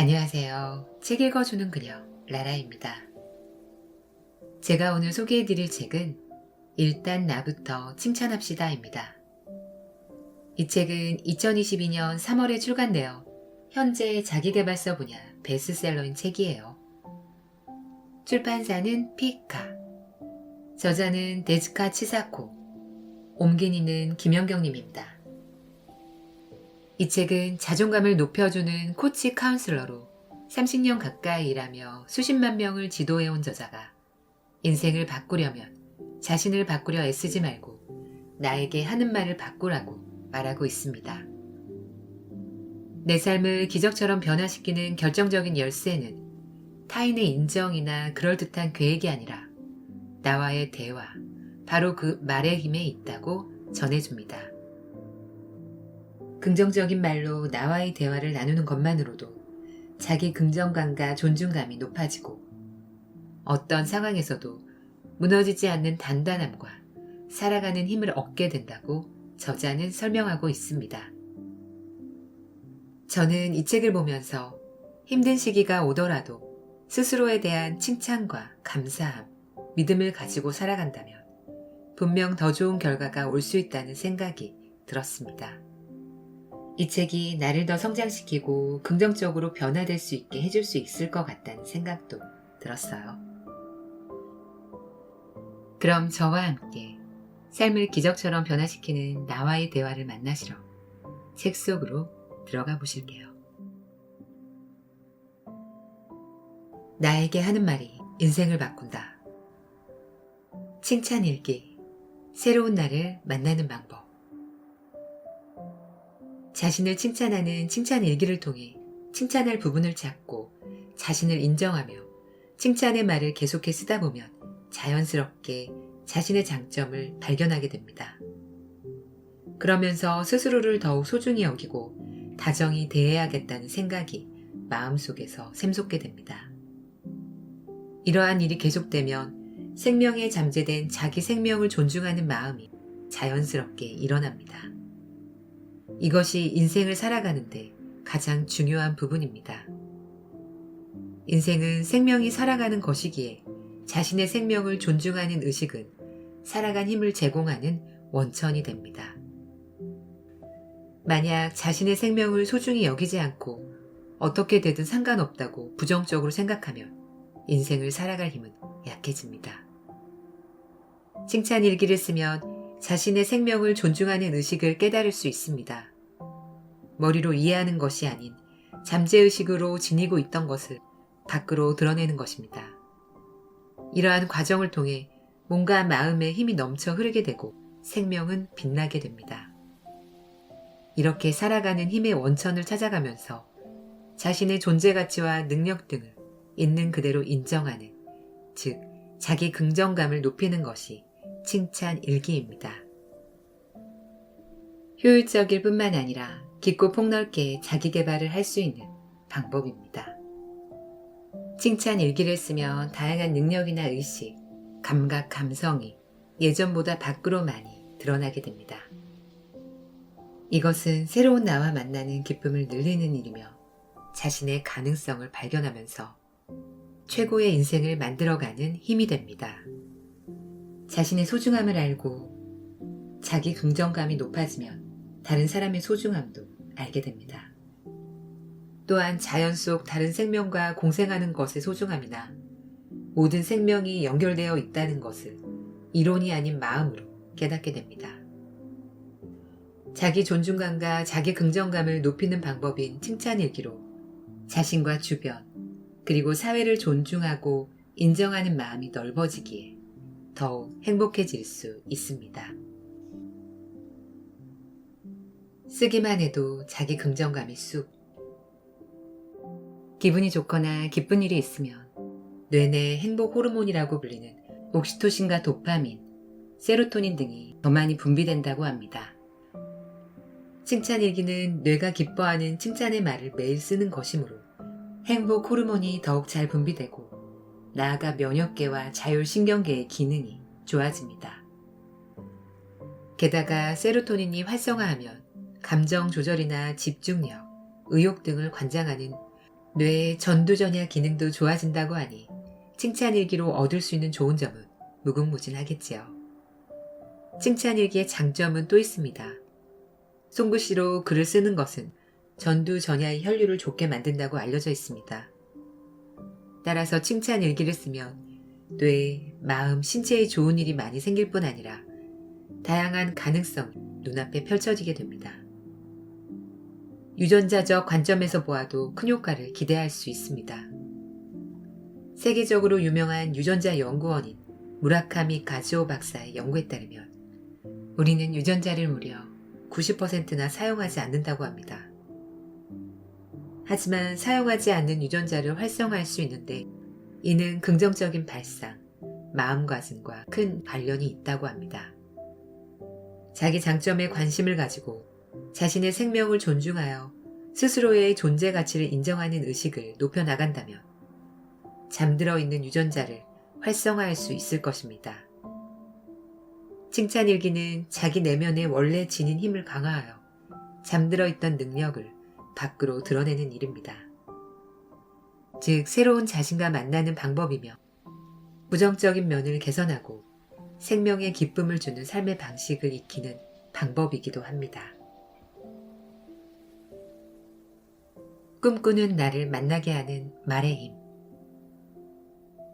안녕하세요. 책 읽어주는 그녀, 라라입니다. 제가 오늘 소개해드릴 책은 일단 나부터 칭찬합시다입니다. 이 책은 2022년 3월에 출간되어 현재 자기계발서 분야 베스트셀러인 책이에요. 출판사는 피카, 저자는 데즈카 치사코, 옮긴이는 김연경님입니다. 이 책은 자존감을 높여주는 코치 카운슬러로 30년 가까이 일하며 수십만 명을 지도해온 저자가 인생을 바꾸려면 자신을 바꾸려 애쓰지 말고 나에게 하는 말을 바꾸라고 말하고 있습니다. 내 삶을 기적처럼 변화시키는 결정적인 열쇠는 타인의 인정이나 그럴듯한 계획이 아니라 나와의 대화, 바로 그 말의 힘에 있다고 전해줍니다. 긍정적인 말로 나와의 대화를 나누는 것만으로도 자기 긍정감과 존중감이 높아지고 어떤 상황에서도 무너지지 않는 단단함과 살아가는 힘을 얻게 된다고 저자는 설명하고 있습니다. 저는 이 책을 보면서 힘든 시기가 오더라도 스스로에 대한 칭찬과 감사함, 믿음을 가지고 살아간다면 분명 더 좋은 결과가 올 수 있다는 생각이 들었습니다. 이 책이 나를 더 성장시키고 긍정적으로 변화될 수 있게 해줄 수 있을 것 같다는 생각도 들었어요. 그럼 저와 함께 삶을 기적처럼 변화시키는 나와의 대화를 만나시러 책 속으로 들어가 보실게요. 나에게 하는 말이 인생을 바꾼다. 칭찬 일기, 새로운 나를 만나는 방법. 자신을 칭찬하는 칭찬 일기를 통해 칭찬할 부분을 찾고 자신을 인정하며 칭찬의 말을 계속해 쓰다 보면 자연스럽게 자신의 장점을 발견하게 됩니다. 그러면서 스스로를 더욱 소중히 여기고 다정히 대해야겠다는 생각이 마음속에서 샘솟게 됩니다. 이러한 일이 계속되면 생명에 잠재된 자기 생명을 존중하는 마음이 자연스럽게 일어납니다. 이것이 인생을 살아가는데 가장 중요한 부분입니다. 인생은 생명이 살아가는 것이기에 자신의 생명을 존중하는 의식은 살아간 힘을 제공하는 원천이 됩니다. 만약 자신의 생명을 소중히 여기지 않고 어떻게 되든 상관없다고 부정적으로 생각하면 인생을 살아갈 힘은 약해집니다. 칭찬 일기를 쓰면 자신의 생명을 존중하는 의식을 깨달을 수 있습니다. 머리로 이해하는 것이 아닌 잠재의식으로 지니고 있던 것을 밖으로 드러내는 것입니다. 이러한 과정을 통해 몸과 마음에 힘이 넘쳐 흐르게 되고 생명은 빛나게 됩니다. 이렇게 살아가는 힘의 원천을 찾아가면서 자신의 존재 가치와 능력 등을 있는 그대로 인정하는, 즉 자기 긍정감을 높이는 것이 칭찬 일기입니다. 효율적일 뿐만 아니라 깊고 폭넓게 자기 개발을 할 수 있는 방법입니다. 칭찬 일기를 쓰면 다양한 능력이나 의식, 감각, 감성이 예전보다 밖으로 많이 드러나게 됩니다. 이것은 새로운 나와 만나는 기쁨을 늘리는 일이며 자신의 가능성을 발견하면서 최고의 인생을 만들어가는 힘이 됩니다. 자신의 소중함을 알고 자기 긍정감이 높아지면 다른 사람의 소중함도 알게 됩니다. 또한 자연 속 다른 생명과 공생하는 것의 소중함이나 모든 생명이 연결되어 있다는 것을 이론이 아닌 마음으로 깨닫게 됩니다. 자기 존중감과 자기 긍정감을 높이는 방법인 칭찬일기로 자신과 주변 그리고 사회를 존중하고 인정하는 마음이 넓어지기에 더욱 행복해질 수 있습니다. 쓰기만 해도 자기 긍정감이 쑥. 기분이 좋거나 기쁜 일이 있으면 뇌내 행복 호르몬이라고 불리는 옥시토신과 도파민, 세로토닌 등이 더 많이 분비된다고 합니다. 칭찬 일기는 뇌가 기뻐하는 칭찬의 말을 매일 쓰는 것이므로 행복 호르몬이 더욱 잘 분비되고 나아가 면역계와 자율신경계의 기능이 좋아집니다. 게다가 세로토닌이 활성화하면 감정 조절이나 집중력, 의욕 등을 관장하는 뇌의 전두전야 기능도 좋아진다고 하니 칭찬일기로 얻을 수 있는 좋은 점은 무궁무진하겠지요. 칭찬일기의 장점은 또 있습니다. 손글씨로 글을 쓰는 것은 전두전야의 혈류를 좋게 만든다고 알려져 있습니다. 따라서 칭찬일기를 쓰면 뇌, 마음, 신체에 좋은 일이 많이 생길 뿐 아니라 다양한 가능성이 눈앞에 펼쳐지게 됩니다. 유전자적 관점에서 보아도 큰 효과를 기대할 수 있습니다. 세계적으로 유명한 유전자 연구원인 무라카미 가즈오 박사의 연구에 따르면 우리는 유전자를 무려 90%나 사용하지 않는다고 합니다. 하지만 사용하지 않는 유전자를 활성화할 수 있는데 이는 긍정적인 발상, 마음가짐과 큰 관련이 있다고 합니다. 자기 장점에 관심을 가지고 자신의 생명을 존중하여 스스로의 존재 가치를 인정하는 의식을 높여나간다면 잠들어 있는 유전자를 활성화할 수 있을 것입니다. 칭찬일기는 자기 내면의 원래 지닌 힘을 강화하여 잠들어 있던 능력을 밖으로 드러내는 일입니다. 즉, 새로운 자신과 만나는 방법이며 부정적인 면을 개선하고 생명에 기쁨을 주는 삶의 방식을 익히는 방법이기도 합니다. 꿈꾸는 나를 만나게 하는 말의 힘.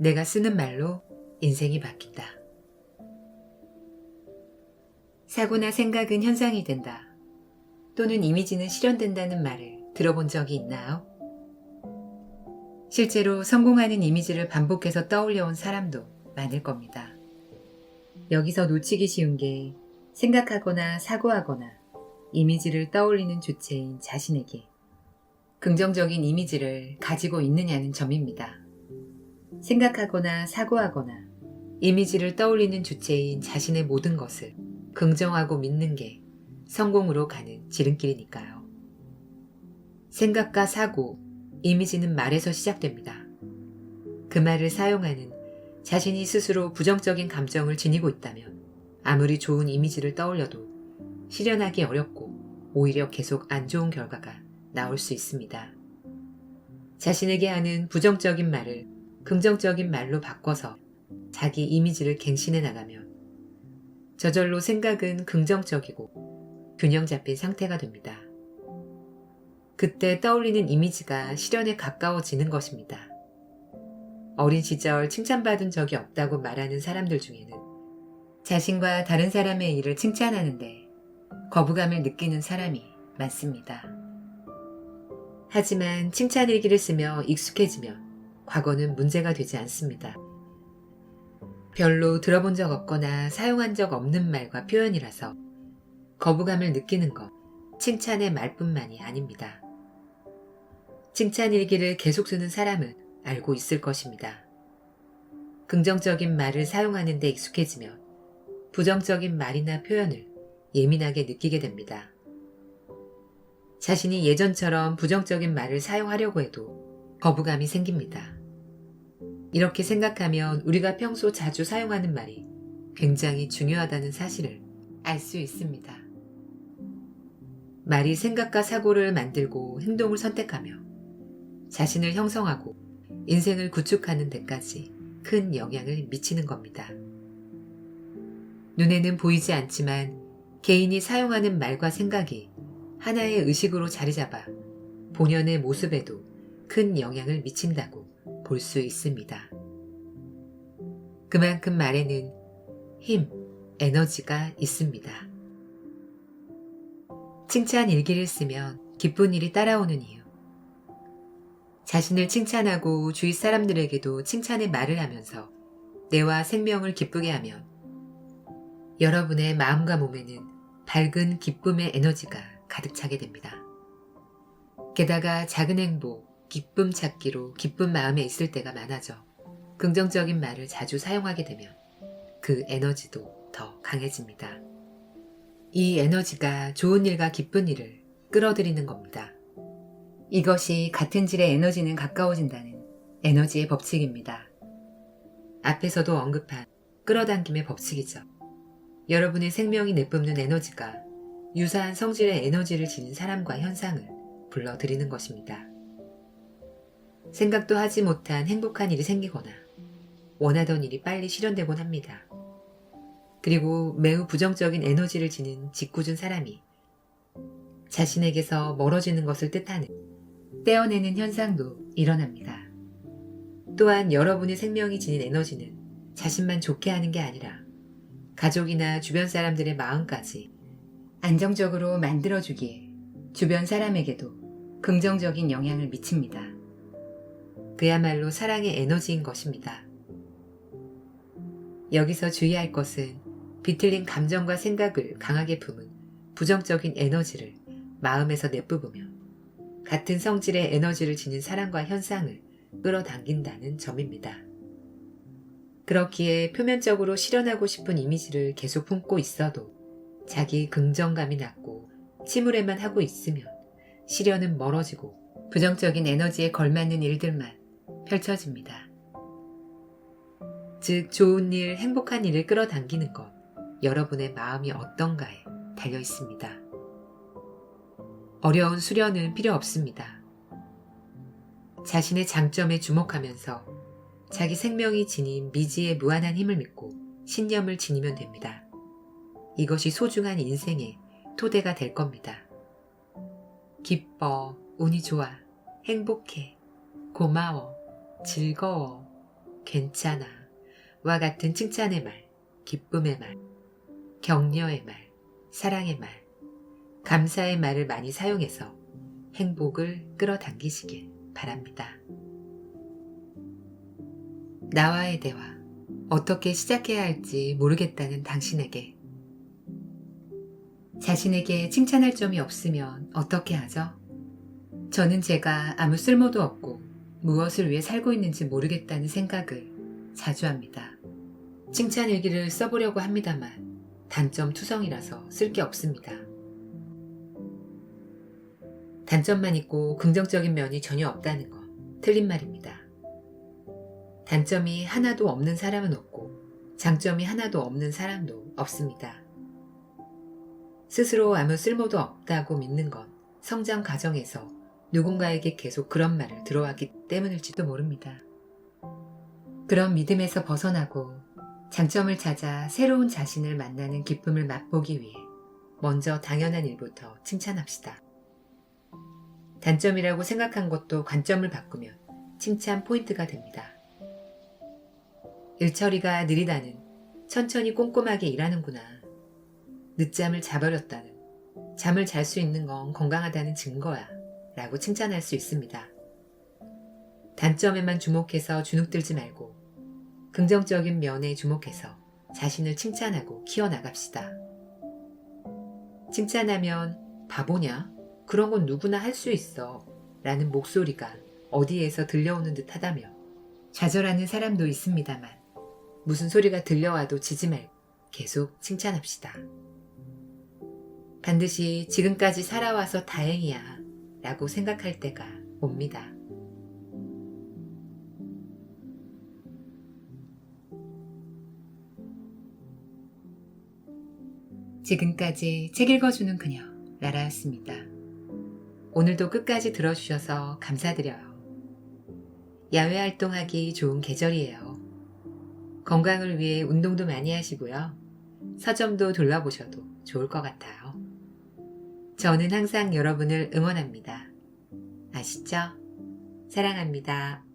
내가 쓰는 말로 인생이 바뀐다. 사고나 생각은 현상이 된다. 또는 이미지는 실현된다는 말을 들어본 적이 있나요? 실제로 성공하는 이미지를 반복해서 떠올려온 사람도 많을 겁니다. 여기서 놓치기 쉬운 게 생각하거나 사고하거나 이미지를 떠올리는 주체인 자신에게 긍정적인 이미지를 가지고 있느냐는 점입니다. 생각하거나 사고하거나 이미지를 떠올리는 주체인 자신의 모든 것을 긍정하고 믿는 게 성공으로 가는 지름길이니까요. 생각과 사고, 이미지는 말에서 시작됩니다. 그 말을 사용하는 자신이 스스로 부정적인 감정을 지니고 있다면 아무리 좋은 이미지를 떠올려도 실현하기 어렵고 오히려 계속 안 좋은 결과가 나올 수 있습니다. 자신에게 하는 부정적인 말을 긍정적인 말로 바꿔서 자기 이미지를 갱신해 나가면 저절로 생각은 긍정적이고 균형 잡힌 상태가 됩니다. 그때 떠올리는 이미지가 실현에 가까워지는 것입니다. 어린 시절 칭찬받은 적이 없다고 말하는 사람들 중에는 자신과 다른 사람의 일을 칭찬하는데 거부감을 느끼는 사람이 많습니다. 하지만 칭찬일기를 쓰며 익숙해지면 과거는 문제가 되지 않습니다. 별로 들어본 적 없거나 사용한 적 없는 말과 표현이라서 거부감을 느끼는 것, 칭찬의 말뿐만이 아닙니다. 칭찬일기를 계속 쓰는 사람은 알고 있을 것입니다. 긍정적인 말을 사용하는 데 익숙해지면 부정적인 말이나 표현을 예민하게 느끼게 됩니다. 자신이 예전처럼 부정적인 말을 사용하려고 해도 거부감이 생깁니다. 이렇게 생각하면 우리가 평소 자주 사용하는 말이 굉장히 중요하다는 사실을 알 수 있습니다. 말이 생각과 사고를 만들고 행동을 선택하며 자신을 형성하고 인생을 구축하는 데까지 큰 영향을 미치는 겁니다. 눈에는 보이지 않지만 개인이 사용하는 말과 생각이 하나의 의식으로 자리 잡아 본연의 모습에도 큰 영향을 미친다고 볼 수 있습니다. 그만큼 말에는 힘, 에너지가 있습니다. 칭찬 일기를 쓰면 기쁜 일이 따라오는 이유. 자신을 칭찬하고 주위 사람들에게도 칭찬의 말을 하면서 뇌와 생명을 기쁘게 하면 여러분의 마음과 몸에는 밝은 기쁨의 에너지가 가득 차게 됩니다. 게다가 작은 행복, 기쁨 찾기로 기쁜 마음에 있을 때가 많아져 긍정적인 말을 자주 사용하게 되면 그 에너지도 더 강해집니다. 이 에너지가 좋은 일과 기쁜 일을 끌어들이는 겁니다. 이것이 같은 질의 에너지는 가까워진다는 에너지의 법칙입니다. 앞에서도 언급한 끌어당김의 법칙이죠. 여러분의 생명이 내뿜는 에너지가 유사한 성질의 에너지를 지닌 사람과 현상을 불러들이는 것입니다. 생각도 하지 못한 행복한 일이 생기거나 원하던 일이 빨리 실현되곤 합니다. 그리고 매우 부정적인 에너지를 지닌 짓궂은 사람이 자신에게서 멀어지는 것을 뜻하는 떼어내는 현상도 일어납니다. 또한 여러분의 생명이 지닌 에너지는 자신만 좋게 하는 게 아니라 가족이나 주변 사람들의 마음까지 안정적으로 만들어주기에 주변 사람에게도 긍정적인 영향을 미칩니다. 그야말로 사랑의 에너지인 것입니다. 여기서 주의할 것은 비틀린 감정과 생각을 강하게 품은 부정적인 에너지를 마음에서 내뿜으며 같은 성질의 에너지를 지닌 사람과 현상을 끌어당긴다는 점입니다. 그렇기에 표면적으로 실현하고 싶은 이미지를 계속 품고 있어도 자기 긍정감이 낮고 침울해만 하고 있으면 실현은 멀어지고 부정적인 에너지에 걸맞는 일들만 펼쳐집니다. 즉 좋은 일, 행복한 일을 끌어당기는 것, 여러분의 마음이 어떤가에 달려 있습니다. 어려운 수련은 필요 없습니다. 자신의 장점에 주목하면서 자기 생명이 지닌 미지의 무한한 힘을 믿고 신념을 지니면 됩니다. 이것이 소중한 인생의 토대가 될 겁니다. 기뻐, 운이 좋아, 행복해, 고마워, 즐거워, 괜찮아 와 같은 칭찬의 말, 기쁨의 말, 격려의 말, 사랑의 말, 감사의 말을 많이 사용해서 행복을 끌어당기시길 바랍니다. 나와의 대화, 어떻게 시작해야 할지 모르겠다는 당신에게 자신에게 칭찬할 점이 없으면 어떻게 하죠? 저는 제가 아무 쓸모도 없고 무엇을 위해 살고 있는지 모르겠다는 생각을 자주 합니다. 칭찬 일기를 써보려고 합니다만 단점 투성이라서 쓸 게 없습니다. 단점만 있고 긍정적인 면이 전혀 없다는 건 틀린 말입니다. 단점이 하나도 없는 사람은 없고 장점이 하나도 없는 사람도 없습니다. 스스로 아무 쓸모도 없다고 믿는 건 성장 과정에서 누군가에게 계속 그런 말을 들어왔기 때문일지도 모릅니다. 그런 믿음에서 벗어나고 장점을 찾아 새로운 자신을 만나는 기쁨을 맛보기 위해 먼저 당연한 일부터 칭찬합시다. 단점이라고 생각한 것도 관점을 바꾸면 칭찬 포인트가 됩니다. 일처리가 느리다는 천천히 꼼꼼하게 일하는구나. 늦잠을 자버렸다는 잠을 잘 수 있는 건 건강하다는 증거야 라고 칭찬할 수 있습니다. 단점에만 주목해서 주눅들지 말고 긍정적인 면에 주목해서 자신을 칭찬하고 키워나갑시다. 칭찬하면 바보냐? 그런 건 누구나 할 수 있어 라는 목소리가 어디에서 들려오는 듯 하다며 좌절하는 사람도 있습니다만 무슨 소리가 들려와도 지지 말고 계속 칭찬합시다. 반드시 지금까지 살아와서 다행이야 라고 생각할 때가 옵니다. 지금까지 책 읽어주는 그녀 라라였습니다. 오늘도 끝까지 들어주셔서 감사드려요. 야외 활동하기 좋은 계절이에요. 건강을 위해 운동도 많이 하시고요. 서점도 둘러보셔도 좋을 것 같아요. 저는 항상 여러분을 응원합니다. 아시죠? 사랑합니다.